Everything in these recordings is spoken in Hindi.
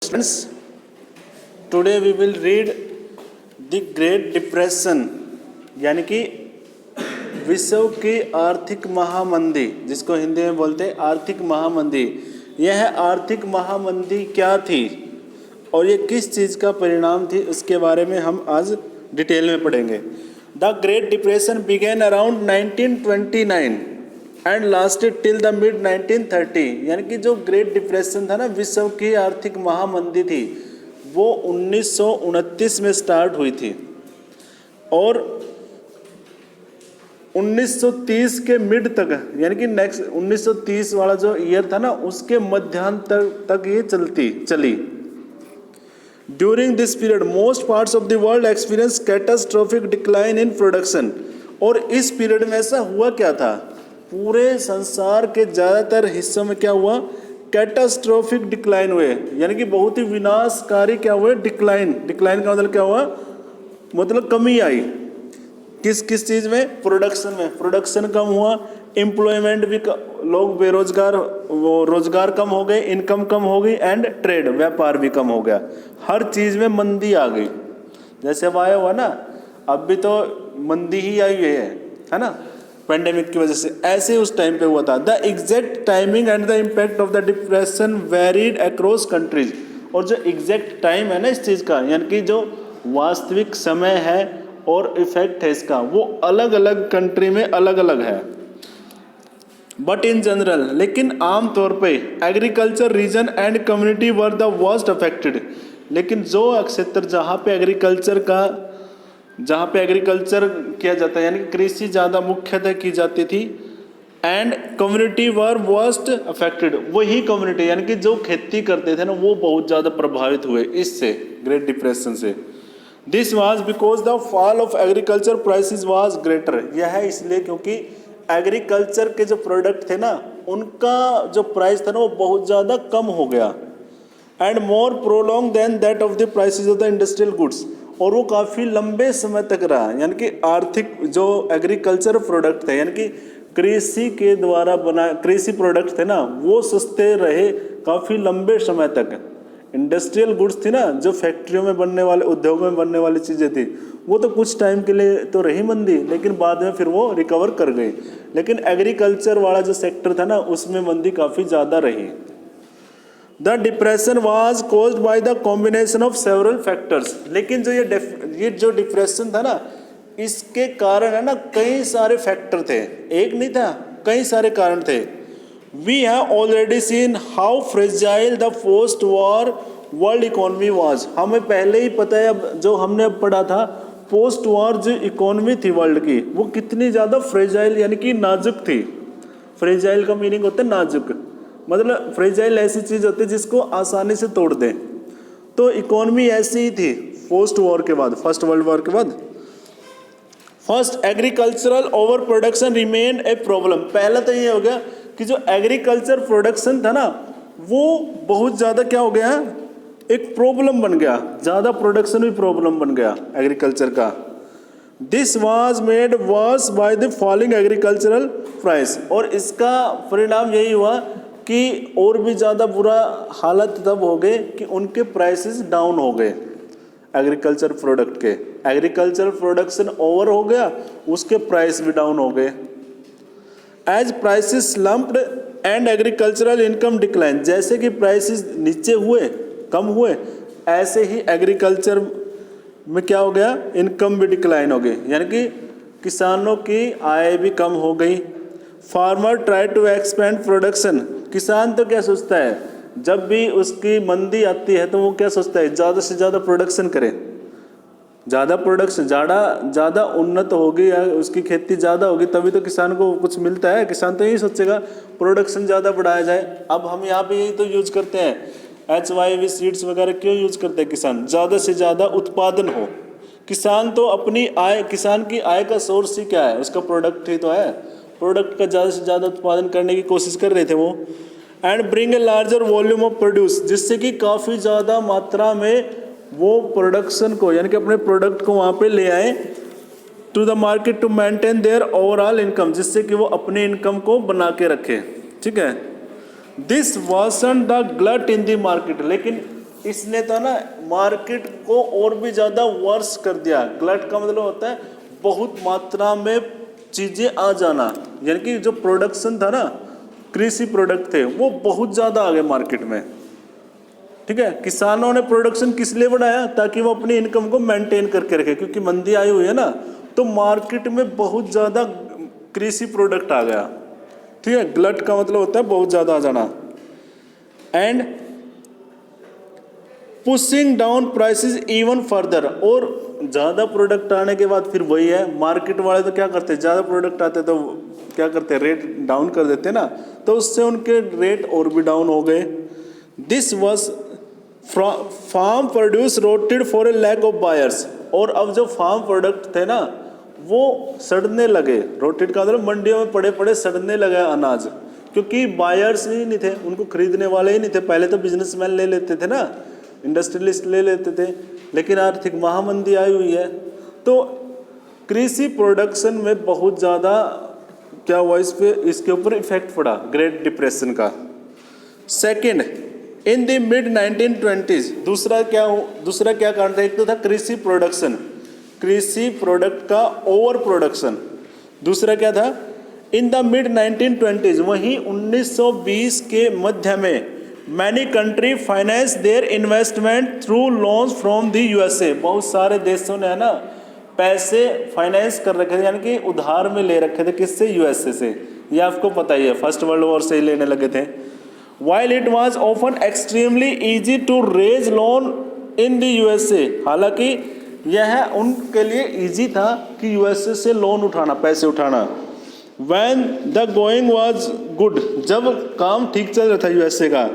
Students, today we will read the Great Depression, यानी कि विश्व की आर्थिक महामंदी, जिसको हिंदी में बोलते हैं आर्थिक महामंदी। यह आर्थिक महामंदी क्या थी और ये किस चीज़ का परिणाम थी, उसके बारे में हम आज डिटेल में पढ़ेंगे। The Great Depression began around 1929 and lasted till the mid 1930। यानी कि जो ग्रेट डिप्रेशन था ना, विश्व की आर्थिक महामंदी थी, वो 1929 में स्टार्ट हुई थी और 1930 के मिड तक, यानी कि नेक्स्ट 1930 वाला जो ईयर था ना, उसके मध्यांतर तक ये चली। During this period most parts of the world experience catastrophic decline in production. और इस पीरियड में ऐसा हुआ क्या था, पूरे संसार के ज़्यादातर हिस्सों में क्या हुआ, कैटास्ट्रोफिक डिक्लाइन हुए, यानी कि बहुत ही विनाशकारी क्या हुए, डिक्लाइन का मतलब क्या हुआ, मतलब कमी आई। किस किस चीज़ में, प्रोडक्शन में, प्रोडक्शन कम हुआ, एम्प्लॉयमेंट भी, लोग बेरोजगार, वो रोजगार कम हो गए, इनकम कम हो गई, एंड ट्रेड, व्यापार भी कम हो गया। हर चीज़ में मंदी आ गई। जैसे अब आया हुआ ना, अब भी तो मंदी ही आई हुई है ना, पेंडेमिक की वजह से। ऐसे उस टाइम पे हुआ था। The exact timing and the impact of the depression varied across countries. और जो एग्जैक्ट टाइम है ना इस चीज़ का, यानी कि जो वास्तविक समय है और इफेक्ट है इसका, वो अलग अलग कंट्री में अलग अलग है। बट इन जनरल, लेकिन आम तौर पे agriculture region and community were the worst affected. लेकिन जो क्षेत्र जहाँ पे एग्रीकल्चर किया जाता है, यानी कि कृषि ज़्यादा मुख्यतः की जाती थी, and community were worst affected, वही कम्युनिटी यानी कि जो खेती करते थे ना, वो बहुत ज़्यादा प्रभावित हुए इससे, ग्रेट डिप्रेशन से। This was because the fall of agriculture prices was greater. यह है इसलिए क्योंकि एग्रीकल्चर के जो प्रोडक्ट थे ना, उनका जो प्राइस था ना, वो बहुत ज़्यादा कम हो गया, and more prolong than that of the prices of the industrial goods. और वो काफ़ी लंबे समय तक रहा, यानी कि आर्थिक जो एग्रीकल्चर प्रोडक्ट थे, यानी कि कृषि के द्वारा बना कृषि प्रोडक्ट थे ना, वो सस्ते रहे काफ़ी लंबे समय तक। इंडस्ट्रियल गुड्स थी ना, जो फैक्ट्रियों में बनने वाले, उद्योगों में बनने वाली चीज़ें थी, वो तो कुछ टाइम के लिए तो रही मंदी, लेकिन बाद में फिर वो रिकवर कर गई। लेकिन एग्रीकल्चर वाला जो सेक्टर था ना, उसमें मंदी काफ़ी ज़्यादा रही। The depression was caused by the combination of several factors. लेकिन जो ये जो डिप्रेशन था ना, इसके कारण है ना कई सारे फैक्टर थे, एक नहीं था, कई सारे कारण थे। We have already seen how fragile the post war world economy was. हमें पहले ही पता है, अब जो हमने अब पढ़ा था, पोस्ट वॉर जो इकोनॉमी थी वर्ल्ड की, वो कितनी ज़्यादा फ्रेजाइल यानी कि नाजुक थी। फ्रेजाइल का मीनिंग होता है नाजुक, मतलब फ्रेजाइल ऐसी चीज़ होती है जिसको आसानी से तोड़ दें। तो इकोनॉमी ऐसी ही थी पोस्ट वॉर के बाद, फर्स्ट वर्ल्ड वॉर के बाद। First, agricultural over production remain a problem. पहला तो ये हो गया कि जो एग्रीकल्चर प्रोडक्शन था ना, वो बहुत ज़्यादा क्या हो गया, एक प्रॉब्लम बन गया, ज़्यादा प्रोडक्शन भी प्रॉब्लम बन गया एग्रीकल्चर का। This was made worse by the falling agricultural price. और इसका परिणाम यही हुआ कि और भी ज़्यादा बुरा हालत तब हो गए कि उनके प्राइसेस डाउन हो गए एग्रीकल्चर प्रोडक्ट के। एग्रीकल्चर प्रोडक्शन ओवर हो गया, उसके प्राइस भी डाउन हो गए। As prices slumped and agricultural income decline. जैसे कि प्राइसेस नीचे हुए, कम हुए, ऐसे ही एग्रीकल्चर में क्या हो गया, इनकम भी डिक्लाइन हो गई, यानी कि किसानों की आय भी कम हो गई। Farmer try to expand production. किसान तो क्या सोचता है, जब भी उसकी मंदी आती है तो वो क्या सोचता है, ज़्यादा से ज़्यादा प्रोडक्शन करे, ज़्यादा प्रोडक्शन, ज़्यादा उन्नत होगी या उसकी खेती ज़्यादा होगी तभी तो किसान को कुछ मिलता है। किसान तो यही सोचेगा प्रोडक्शन ज़्यादा बढ़ाया जाए। अब हम यहाँ पे यही तो यूज करते हैं, HYV सीड्स वगैरह क्यों यूज करते हैं किसान, ज़्यादा से ज़्यादा उत्पादन हो। किसान तो अपनी आय, किसान की आय का सोर्स ही क्या है, उसका प्रोडक्ट ही तो है। प्रोडक्ट का ज़्यादा से ज़्यादा उत्पादन करने की कोशिश कर रहे थे वो। And bring a larger volume of produce, जिससे कि काफ़ी ज़्यादा मात्रा में वो प्रोडक्शन को, यानी कि अपने प्रोडक्ट को वहाँ पे ले आए to the market to maintain their overall income, जिससे कि वो अपनी इनकम को बना के रखे। ठीक है, this worsen the glut in the market. लेकिन इसने तो ना मार्केट को और भी ज़्यादा वर्स कर दिया। ग्लट का मतलब होता है बहुत मात्रा में चीज़ें आ जाना, यानी कि जो प्रोडक्शन था ना, कृषि प्रोडक्ट थे वो बहुत ज़्यादा आ गए मार्केट में। ठीक है, किसानों ने प्रोडक्शन किस लिए बढ़ाया? ताकि वो अपनी इनकम को मेंटेन करके रखे, क्योंकि मंदी आई हुई है ना, तो मार्केट में बहुत ज़्यादा कृषि प्रोडक्ट आ गया। ठीक है, ग्लट का मतलब होता है बहुत ज़्यादा आ जाना। And pushing down prices even further, और ज़्यादा प्रोडक्ट आने के बाद फिर वही है, मार्केट वाले तो क्या करते हैं, ज़्यादा प्रोडक्ट आते तो क्या करते हैं, रेट डाउन कर देते ना, तो उससे उनके रेट और भी डाउन हो गए। This was farm produce rotted for a lack of buyers, और अब जो फार्म प्रोडक्ट थे ना वो सड़ने लगे। रोटेड का मतलब मंडियों में पड़े पड़े सड़ने लगे अनाज, क्योंकि बायर्स ही नहीं थे, उनको खरीदने वाले ही नहीं थे। पहले तो बिजनेसमैन ले लेते थे ना, इंडस्ट्रियलिस्ट ले लेते थे, लेकिन आर्थिक महामंदी आई हुई है तो कृषि प्रोडक्शन में बहुत ज़्यादा क्या हुआ, इसके ऊपर इफेक्ट पड़ा ग्रेट डिप्रेशन का। Second, in the mid 1920s, दूसरा क्या कारण था? एक तो था कृषि प्रोडक्शन, कृषि प्रोडक्ट का ओवर प्रोडक्शन। दूसरा क्या था? इन द मिड 1920s, वहीं 1920 के मध्य में many country finance their investment through loans from the USA, बहुत सारे देशों ने है ना पैसे फाइनेंस कर रखे थे, यानी कि उधार में ले रखे थे। किससे? यूएसए से। ये आपको पता ही है, फर्स्ट वर्ल्ड वॉर से ही लेने लगे थे। While it was often extremely easy to raise loan in the USA, हालांकि यह उनके लिए इजी था कि यूएसए से लोन उठाना, पैसे उठाना। When the going was good, जब काम ठीक चल रहा था यूएसए का,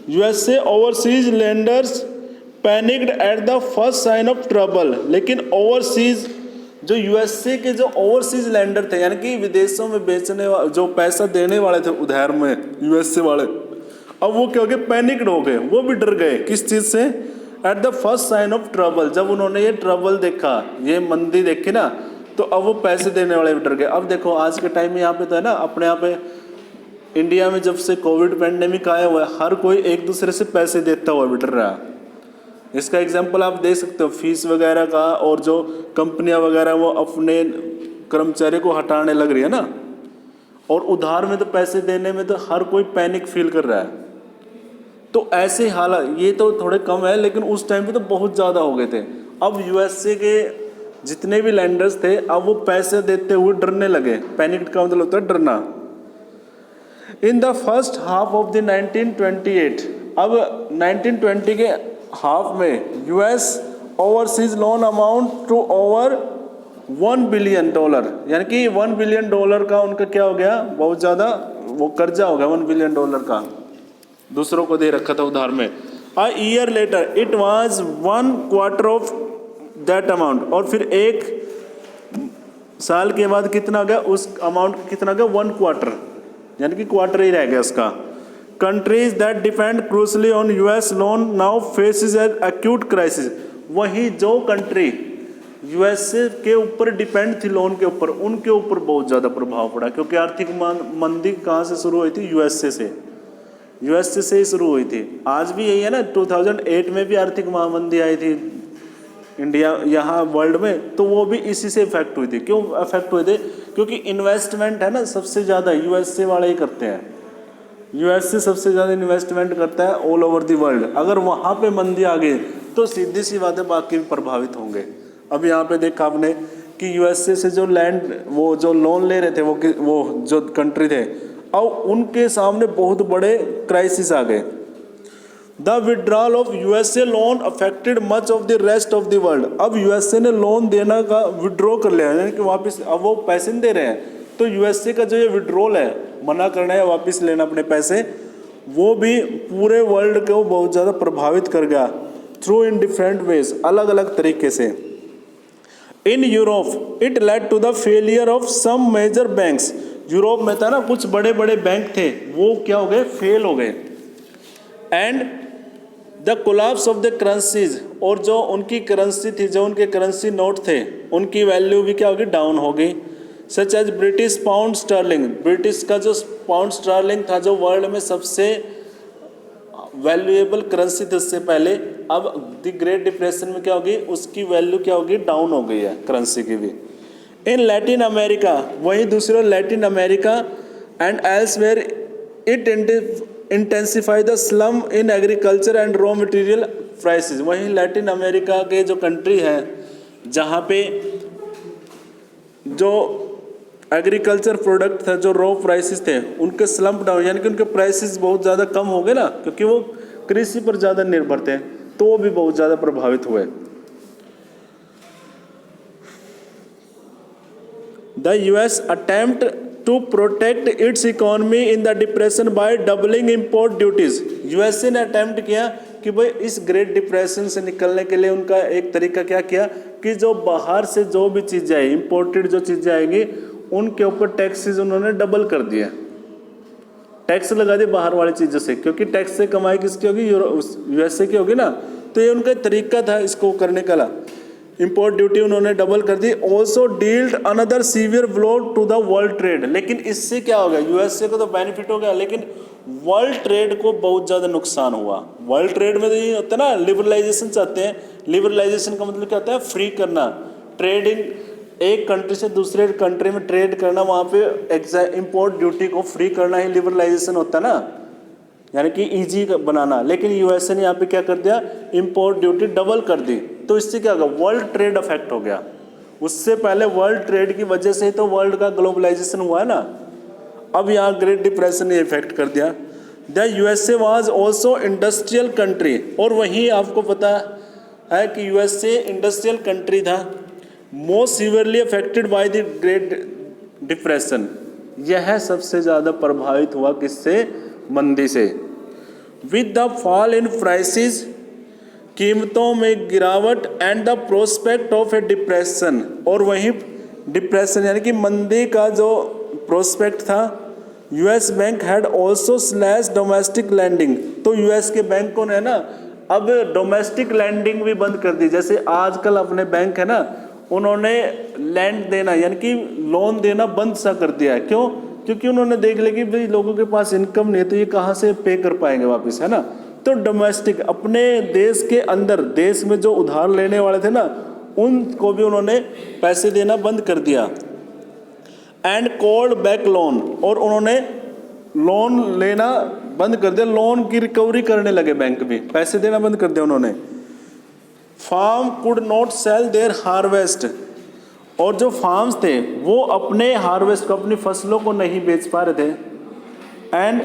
USA overseas lenders panicked at the first sign of trouble, लेकिन ओवरसीज जो यूएसए के जो ओवरसीज लेंडर थे, यानी कि विदेशों में बेचने वाले, जो पैसा देने वाले थे उधार में यूएसए वाले, अब वो क्या हो गए? पैनिक्ड हो गए, वो भी डर गए। किस चीज़ से? At the first sign of trouble, जब उन्होंने ये ट्रबल देखा, ये मंदी देखी ना, तो अब वो पैसे देने वाले भी डर गए। अब देखो आज के टाइम में यहाँ पे तो है ना, अपने यहाँ पे इंडिया में जब से कोविड पैंडेमिक आया हुआ है, हर कोई एक दूसरे से पैसे देता हुआ भी डर रहा है। इसका एग्जाम्पल आप दे सकते हो फीस वगैरह का, और जो कंपनियां वगैरह वो अपने कर्मचारी को हटाने लग रही है ना, और उधार में तो पैसे देने में तो हर कोई पैनिक फील कर रहा है। तो ऐसे हालात, ये तो थोड़े कम है, लेकिन उस टाइम पे तो बहुत ज़्यादा हो गए थे। अब यूएसए के जितने भी लैंडर्स थे, अब वो पैसे देते हुए डरने लगे। पैनिक का मतलब होता है डरना। In the first half of the 1928, अब 1920 के हाफ में US overseas loan amount to over $1 billion, यानी कि $1 बिलियन का उनका क्या हो गया? बहुत ज़्यादा वो कर्जा हो गया $1 बिलियन का, दूसरों को दे रखा था उधार में। A year later it was 1/4 of that amount, और फिर एक साल के बाद कितना गया? उस अमाउंट कितना गया? 1/4, यानी कि क्वार्टर ही रह गया उसका। Countries that depend crucially on US loan now faces an acute crisis, वही जो कंट्री यूएसए के ऊपर डिपेंड थी लोन के ऊपर, उनके ऊपर बहुत ज़्यादा प्रभाव पड़ा, क्योंकि आर्थिक मंदी कहाँ से शुरू हुई थी? यूएसए से ही शुरू हुई थी। आज भी यही है ना, 2008 में भी आर्थिक महामंदी आई थी इंडिया, यहाँ वर्ल्ड में, तो वो भी इसी से इफेक्ट हुई थी। क्यों इफेक्ट हुए थे? क्योंकि इन्वेस्टमेंट है ना सबसे ज़्यादा यूएसए वाले ही करते हैं। यूएसए सबसे ज़्यादा इन्वेस्टमेंट करता है ऑल ओवर दी वर्ल्ड। अगर वहाँ पे मंदी आ गई तो सीधी सी बात है बाकी भी प्रभावित होंगे। अब यहाँ पे देखा आपने कि यूएसए से जो लैंड, वो जो लोन ले रहे थे, वो जो कंट्री थे, अब उनके सामने बहुत बड़े क्राइसिस आ गए। The withdrawal of USA loan affected much of the rest of the world, अब यूएसए ने लोन देना का विड्रॉ कर लिया, यानी कि वापस अब वो पैसे नहीं दे रहे हैं, तो यूएसए का जो ये विड्रॉल है, मना करना है वापस लेना अपने पैसे, वो भी पूरे वर्ल्ड को बहुत ज़्यादा प्रभावित कर गया थ्रू इन डिफरेंट वेज, अलग अलग तरीके से। In Europe it led to the failure of some major banks, Europe में था ना कुछ बड़े बड़े बैंक थे, वो क्या हो गए? फेल हो गए। And the collapse of the currencies, और जो उनकी करेंसी थी, जो उनके करेंसी नोट थे, उनकी वैल्यू भी क्या होगी? डाउन हो गई। Such as British pound sterling, British का जो पाउंड स्टर्लिंग था, जो वर्ल्ड में सबसे वैल्यूएबल करेंसी थी उससे पहले, अब द ग्रेट डिप्रेशन में क्या होगी, उसकी वैल्यू क्या होगी, डाउन हो गई है करेंसी की भी। इन लैटिन अमेरिका, वहीं दूसरे Latin America and elsewhere it intensify the slum in agriculture and raw material prices. वहीं लैटिन अमेरिका के जो कंट्री हैं जहाँ पे जो एग्रीकल्चर प्रोडक्ट था, जो रॉ प्राइसेस थे, उनके स्लम्प डाउन यानी कि उनके प्राइसेस बहुत ज़्यादा कम हो गए ना, क्योंकि वो कृषि पर ज़्यादा निर्भर थे, तो वो भी बहुत ज़्यादा प्रभावित हुए। The US attempt to protect its economy in the depression by doubling import duties। USA ने अटेम्प्ट किया कि भाई इस ग्रेट डिप्रेशन से निकलने के लिए उनका एक तरीका क्या किया कि जो बाहर से जो भी चीज़ें आई, इम्पोर्टेड जो चीज़ें आएंगी, उनके ऊपर टैक्सेस उन्होंने डबल कर दिया, टैक्स लगा दिए बाहर वाली चीज़ों से, क्योंकि टैक्स से कमाई किसकी होगी, यूएसए की होगी ना। तो ये उनका तरीका था इसको करने का। इंपोर्ट ड्यूटी उन्होंने डबल कर दी। Also dealt another severe blow to the world trade. लेकिन इससे क्या हो गया, यूएसए को तो बेनिफिट हो गया, लेकिन वर्ल्ड ट्रेड को बहुत ज़्यादा नुकसान हुआ। वर्ल्ड ट्रेड में तो ये होता है ना, लिबरलाइजेशन चाहते हैं। लिबरलाइजेशन का मतलब क्या होता है, फ्री करना, ट्रेडिंग, एक कंट्री से दूसरे कंट्री में ट्रेड करना, वहाँ पे इंपोर्ट ड्यूटी को फ्री करना ही लिबरलाइजेशन होता है ना, यानी कि इजी बनाना। लेकिन यूएसए ने यहाँ पे क्या कर दिया, इंपोर्ट ड्यूटी डबल कर दी। तो इससे क्या होगा, वर्ल्ड ट्रेड अफेक्ट हो गया। उससे पहले वर्ल्ड ट्रेड की वजह से ही तो वर्ल्ड का ग्लोबलाइजेशन हुआ है ना। अब यहाँ ग्रेट डिप्रेशन ने इफेक्ट कर दिया। The USA was also industrial country, और वहीं आपको पता है कि यूएसए इंडस्ट्रियल कंट्री था। Most severely affected by the Great depression, यह सबसे ज़्यादा प्रभावित हुआ किससे, मंदी से। With the fall in prices, कीमतों में गिरावट, and the prospect of A depression, और वहीं डिप्रेशन यानी कि मंदी का जो प्रोस्पेक्ट था, US bank had also slash domestic lending. तो यूएस के बैंकों ने ना अब डोमेस्टिक लैंडिंग भी बंद कर दी। जैसे आजकल अपने बैंक है ना, उन्होंने लैंड देना यानी कि लोन देना बंद सा कर दिया है। क्यों, क्योंकि उन्होंने देख लिया कि भाई लोगों के पास इनकम नहीं है, तो ये कहाँ से पे कर पाएंगे वापस, है ना। तो डोमेस्टिक अपने देश के अंदर, देश में जो उधार लेने वाले थे ना, उनको भी उन्होंने पैसे देना बंद कर दिया। एंड कॉल्ड बैक लोन, और उन्होंने लोन लेना बंद कर दिया, लोन की रिकवरी करने लगे बैंक भी, पैसे देना बंद कर दिया उन्होंने। Farm could not sell their harvest, और जो फार्म्स थे वो अपने हार्वेस्ट को, अपनी फसलों को नहीं बेच पा रहे थे। And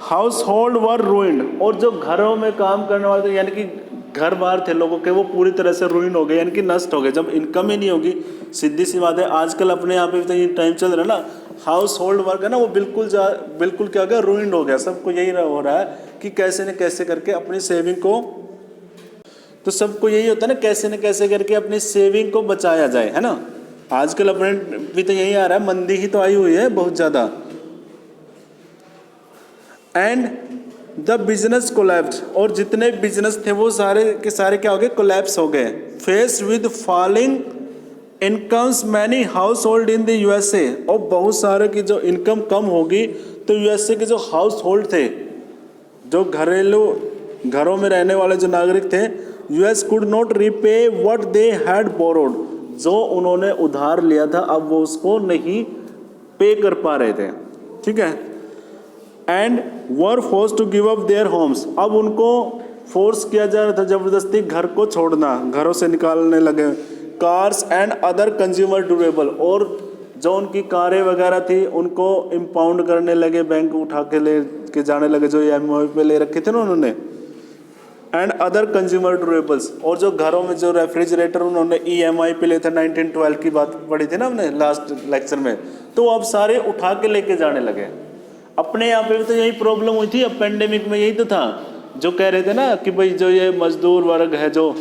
house hold were ruined, और जो घरों में काम करने वाले थे यानी कि घर बार थे लोगों के, वो पूरी तरह से रूइन हो गए, यानी कि नष्ट हो गए। जब इनकम ही नहीं होगी, सीधी सी बात है, आजकल अपने यहाँ पे तो ये टाइम चल रहा है ना, हाउस होल्ड वर्क है ना, वो बिल्कुल क्या हो गया, रूइंड हो गया। सबको यही हो रहा है कि कैसे न कैसे करके अपनी सेविंग को, तो सबको यही होता है ना, कैसे न कैसे करके अपनी सेविंग को बचाया जाए, है ना। आजकल अपने भी तो यही आ रहा है, मंदी ही तो आई हुई है बहुत ज़्यादा। एंड द बिजनेस कोलैप्स, और जितने बिजनेस थे वो सारे के सारे क्या हो गए, कोलैप्स हो गए। Face with falling incomes many house hold in the USA, और बहुत सारे की जो इनकम कम होगी, तो यूएसए के जो हाउस होल्ड थे, जो घरेलू घरों में रहने वाले जो नागरिक थे, US could not repay what they had borrowed, जो उन्होंने उधार लिया था अब वो उसको नहीं पे कर पा रहे थे, ठीक है। And were force to give up their homes, अब उनको फोर्स किया जा रहा था जबरदस्ती घर को छोड़ना, घरों से निकालने लगे। Cars and other consumer durable, और जो उनकी कारें वगैरह थी उनको इम्पाउंड करने लगे, बैंक उठा के ले के जाने लगे, जो EMI पे ले रखे थे ना उन्होंने। एंड अदर कंज्यूमर ड्यूरेबल्स, और जो घरों में जो रेफ्रिजरेटर उन्होंने EMI पे लिए थे, 1912 की बात पढ़ी थी ना हमने लास्ट लेक्चर में, तो अब सारे उठा के लेके जाने लगे। अपने यहाँ पे भी तो यही प्रॉब्लम हुई थी, अब पेंडेमिक में यही तो था, जो कह रहे थे ना कि भाई जो ये मजदूर वर्ग है, जो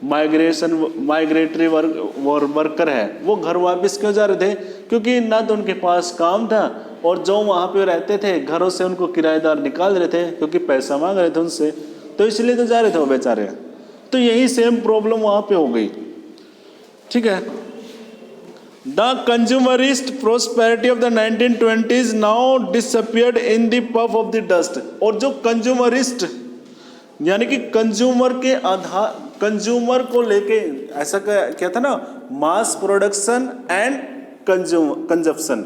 माइग्रेटरी वर्कर है, वो घर वापस क्यों जा रहे थे, क्योंकि ना तो उनके पास काम था, और जो वहाँ पे रहते थे घरों से उनको किराएदार निकाल रहे थे, क्योंकि पैसा मांग रहे थे उनसे, तो इसलिए तो जा रहे थे वो बेचारे। तो यही सेम प्रॉब्लम वहाँ पे हो गई, ठीक है। The consumerist prosperity of the 1920s now disappeared in the puff of the dust, और जो कंज्यूमरिस्ट यानी कि कंज्यूमर के आधार, कंज्यूमर को लेके ऐसा क्या था ना, mass production and consumption.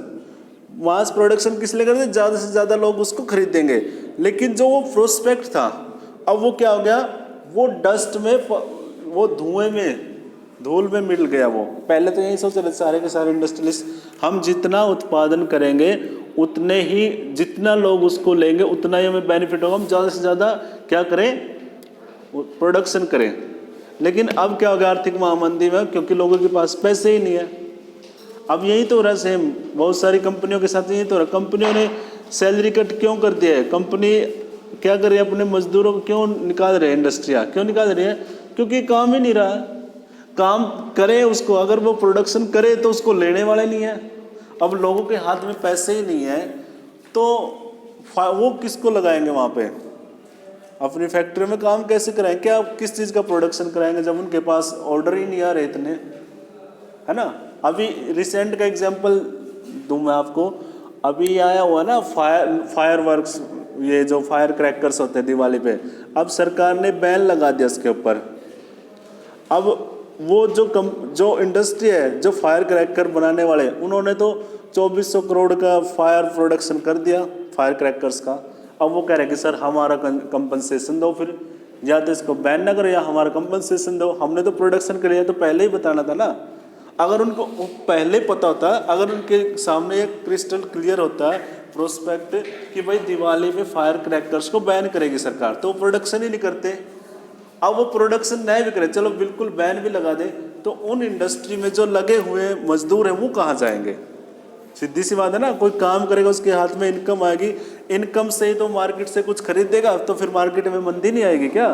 Mass production किस लिए करते, ज़्यादा से ज़्यादा लोग उसको खरीदेंगे, लेकिन जो वो प्रोस्पेक्ट था अब वो क्या हो गया, वो डस्ट में, वो धुएं में, धूल में मिल गया। वो पहले तो यही सोच रहे सारे के सारे इंडस्ट्रियलिस्ट, हम जितना उत्पादन करेंगे उतने ही, जितना लोग उसको लेंगे उतना ही हमें बेनिफिट होगा, हम ज़्यादा से ज़्यादा क्या करें, प्रोडक्शन करें। लेकिन अब क्या हो गया आर्थिक महामंदी में, क्योंकि लोगों के पास पैसे ही नहीं है। अब यही तो हो रहा है सेम, बहुत सारी कंपनियों के साथ यही तो हो रहा है। कंपनियों ने सैलरी कट क्यों कर दिया है, कंपनी क्या कर रही है, अपने मजदूरों को क्यों निकाल रहे हैं, इंडस्ट्रियाँ क्यों निकाल रही है, क्योंकि काम ही नहीं रहा। काम करे उसको, अगर वो प्रोडक्शन करे तो उसको लेने वाले नहीं है। अब लोगों के हाथ में पैसे ही नहीं है तो वो किसको लगाएंगे वहाँ पे, अपनी फैक्ट्री में काम कैसे कराएंगे, क्या किस चीज़ का प्रोडक्शन कराएंगे जब उनके पास ऑर्डर ही नहीं आ रहे इतने, है ना। अभी रिसेंट का एग्जांपल दूं मैं आपको, अभी आया हुआ ना फायर वर्क्स, ये जो फायर क्रैकर्स होते हैं दिवाली पे, अब सरकार ने बैन लगा दिया इसके ऊपर। अब वो जो इंडस्ट्री है, जो फायर क्रैकर बनाने वाले, उन्होंने तो 2400 करोड़ का फायर प्रोडक्शन कर दिया फायर क्रैकर्स का। अब वो कह रहे हैं कि सर हमारा कंपनसेशन दो, फिर या तो इसको बैन ना करो या हमारा कंपनसेशन दो। हमने तो प्रोडक्शन कर लिया, तो पहले ही बताना था ना। अगर उनको पहले पता होता, अगर उनके सामने एक क्रिस्टल क्लियर होता प्रोस्पेक्ट कि भाई दिवाली में फायर क्रैकर्स को बैन करेगी सरकार, तो प्रोडक्शन ही नहीं करते। अब वो प्रोडक्शन नहीं भी करे, चलो बिल्कुल बैन भी लगा दे, तो उन इंडस्ट्री में जो लगे हुए मजदूर हैं वो कहाँ जाएंगे। सीधी सी बात है ना, कोई काम करेगा उसके हाथ में इनकम आएगी, इनकम से ही तो मार्केट से कुछ खरीदेगा, तो फिर मार्केट में मंदी नहीं आएगी क्या।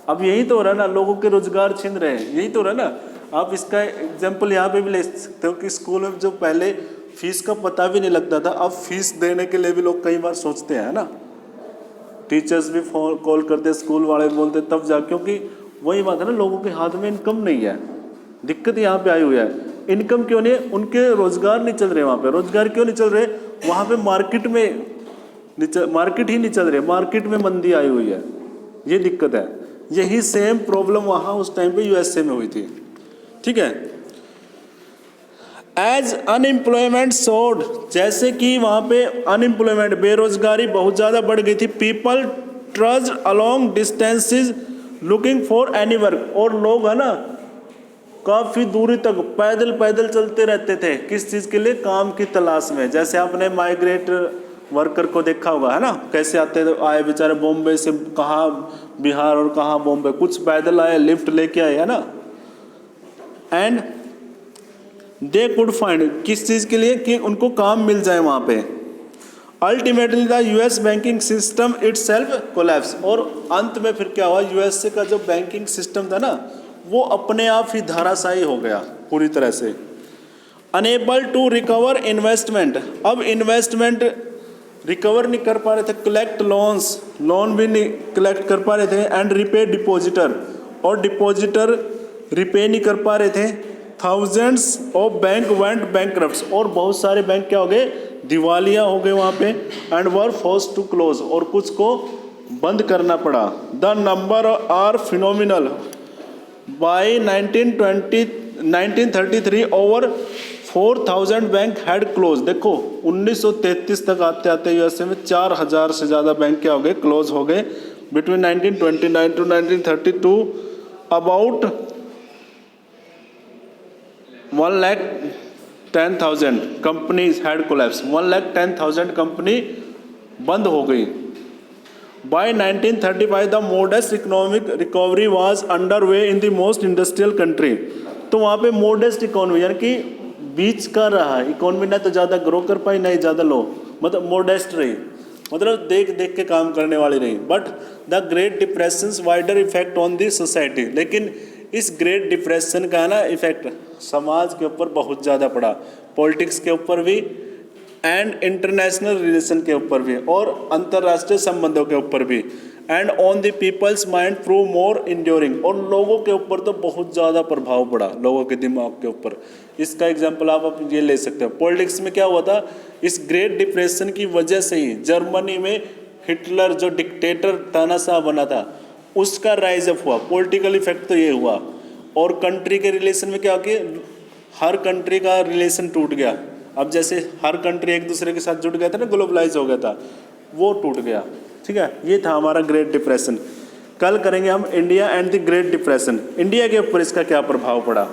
अब यही तो हो रहा है ना, लोगों के रोजगार छीन रहे हैं, यही तो हो रहा है ना। आप इसका एग्जाम्पल यहाँ पे भी ले सकते हो कि स्कूल में जो पहले फीस का पता भी नहीं लगता था, अब फीस देने के लिए भी लोग कई बार सोचते हैं ना। टीचर्स भी फोन कॉल करते, स्कूल वाले बोलते तब जा, क्योंकि वही बात है ना, लोगों के हाथ में इनकम नहीं है। दिक्कत यहाँ पे आई हुई है, इनकम क्यों नहीं है, उनके रोजगार नहीं चल रहे। वहाँ पे रोजगार क्यों नहीं चल रहे, वहाँ पे मार्केट ही नहीं चल रही, मार्केट में मंदी आई हुई है, ये दिक्कत है। यही सेम प्रॉब्लम वहाँ उस टाइम पे यूएसए में हुई थी, ठीक है। एज अनएम्प्लॉयमेंट सोड, जैसे कि वहाँ पे अनएम्प्लॉयमेंट, बेरोजगारी बहुत ज़्यादा बढ़ गई थी। People trudge along distances looking for any work, और लोग है ना काफ़ी दूरी तक पैदल पैदल चलते रहते थे, किस चीज़ के लिए, काम की तलाश में। जैसे आपने माइग्रेट वर्कर को देखा होगा, है ना, कैसे आए बेचारे बॉम्बे से, कहाँ बिहार और कहाँ बॉम्बे, कुछ पैदल आए, लिफ्ट लेके आए, है ना। एंड दे कुड फाइंड, किस चीज़ के लिए, कि उनको काम मिल जाए वहाँ पे। Ultimately the US banking system itself collapse, और अंत में फिर क्या हुआ, यूएसए का जो बैंकिंग सिस्टम था ना, वो अपने आप ही धराशायी हो गया पूरी तरह से। अनेबल टू रिकवर इन्वेस्टमेंट, अब इन्वेस्टमेंट रिकवर नहीं कर पा रहे थे, कलेक्ट लोन भी नहीं कलेक्ट कर पा रहे थे, एंड रिपे डिपॉजिटर, और डिपॉजिटर रिपे नहीं कर पा रहे थे। थाउजेंड्स ऑफ बैंक वेंट बैंकरप्ट्स, और बहुत सारे बैंक क्या हो गए, दिवालिया हो गए वहाँ पे। And were forced to close, और कुछ को बंद करना पड़ा। The number are phenomenal, by 1933 over 4000 bank had close. देखो 1933 तक आते आते यूएसए में 4000 से ज़्यादा बैंक क्या हो गए, क्लोज हो गए। Between 1929 to 1932 about 1,10,000 companies had collapse, 1,10,000 company बंद हो गई। By 1935 the modest economic recovery was under way in the most industrial country. तो वहाँ पे मोडेस्ट इकोनॉमी, यानी कि बीच का रहा इकोनॉमी, ना तो ज़्यादा ग्रो कर पाई ना ही ज़्यादा लो, मतलब मोडेस्ट रही, मतलब देख देख के काम करने वाली रही। But the great depressions wider effect on the society, लेकिन इस ग्रेट डिप्रेशन का ना इफेक्ट समाज के ऊपर बहुत ज़्यादा पड़ा, पॉलिटिक्स के ऊपर भी एंड इंटरनेशनल रिलेशन के ऊपर भी, और अंतर्राष्ट्रीय संबंधों के ऊपर भी। And on the people's mind prove more enduring, और लोगों के ऊपर तो बहुत ज़्यादा प्रभाव पड़ा, लोगों के दिमाग के ऊपर। इसका एग्जांपल आप ये ले सकते हो। पॉलिटिक्स में क्या हुआ था, इस ग्रेट डिप्रेशन की वजह से ही जर्मनी में हिटलर जो डिक्टेटर तानाशाह बना था, उसका राइज अप हुआ। पॉलिटिकल इफेक्ट तो ये हुआ, और कंट्री के रिलेशन में क्या हो कि हर कंट्री का रिलेशन टूट गया। अब जैसे हर कंट्री एक दूसरे के साथ जुड़ गया था ना, ग्लोबलाइज हो गया था, वो टूट गया। ठीक है, ये था हमारा ग्रेट डिप्रेशन। कल करेंगे हम India and the Great depression, India के ऊपर इसका क्या प्रभाव पड़ा।